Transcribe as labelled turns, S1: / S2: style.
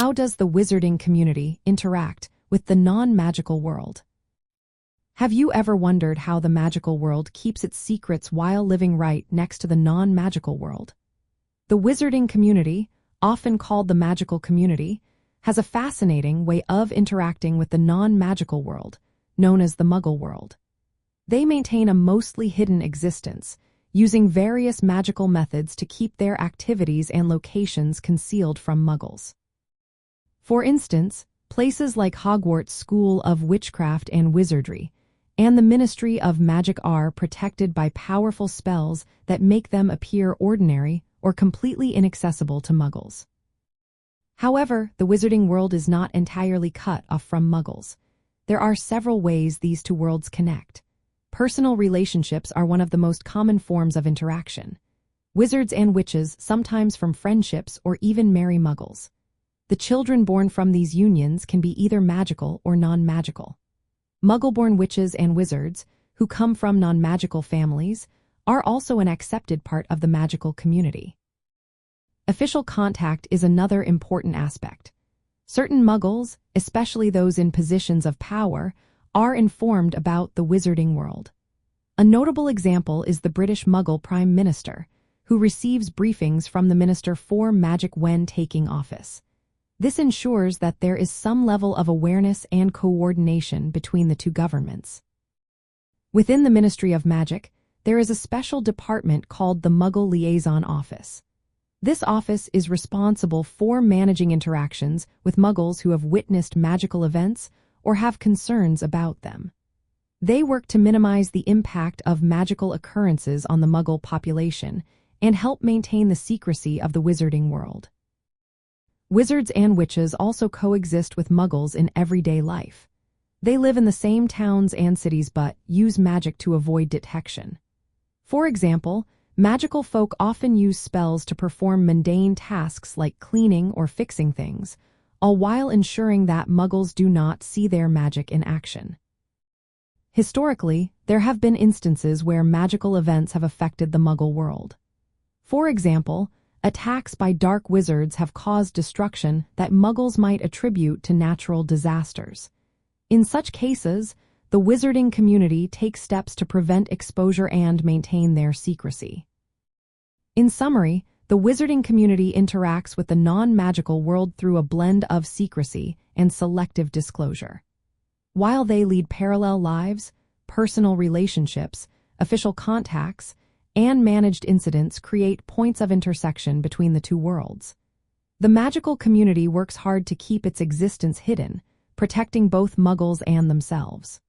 S1: How does the wizarding community interact with the non-magical world? Have you ever wondered how the magical world keeps its secrets while living right next to the non-magical world? The wizarding community, often called the magical community, has a fascinating way of interacting with the non-magical world, known as the Muggle world. They maintain a mostly hidden existence, using various magical methods to keep their activities and locations concealed from Muggles. For instance, places like Hogwarts School of Witchcraft and Wizardry and the Ministry of Magic are protected by powerful spells that make them appear ordinary or completely inaccessible to Muggles. However, the wizarding world is not entirely cut off from Muggles. There are several ways these two worlds connect. Personal relationships are one of the most common forms of interaction. Wizards and witches sometimes form friendships or even marry Muggles. The children born from these unions can be either magical or non-magical. Muggle-born witches and wizards, who come from non-magical families, are also an accepted part of the magical community. Official contact is another important aspect. Certain Muggles, especially those in positions of power, are informed about the wizarding world. A notable example is the British Muggle Prime Minister, who receives briefings from the Minister for Magic when taking office. This ensures that there is some level of awareness and coordination between the two governments. Within the Ministry of Magic, there is a special department called the Muggle Liaison Office. This office is responsible for managing interactions with Muggles who have witnessed magical events or have concerns about them. They work to minimize the impact of magical occurrences on the Muggle population and help maintain the secrecy of the wizarding world. Wizards and witches also coexist with Muggles in everyday life. They live in the same towns and cities but use magic to avoid detection. For example, magical folk often use spells to perform mundane tasks like cleaning or fixing things, all while ensuring that Muggles do not see their magic in action. Historically, there have been instances where magical events have affected the Muggle world. For example, attacks by dark wizards have caused destruction that Muggles might attribute to natural disasters. In such cases, the wizarding community takes steps to prevent exposure and maintain their secrecy. In summary, the wizarding community interacts with the non-magical world through a blend of secrecy and selective disclosure. While they lead parallel lives, personal relationships, official contacts, and managed incidents create points of intersection between the two worlds. The magical community works hard to keep its existence hidden, protecting both Muggles and themselves.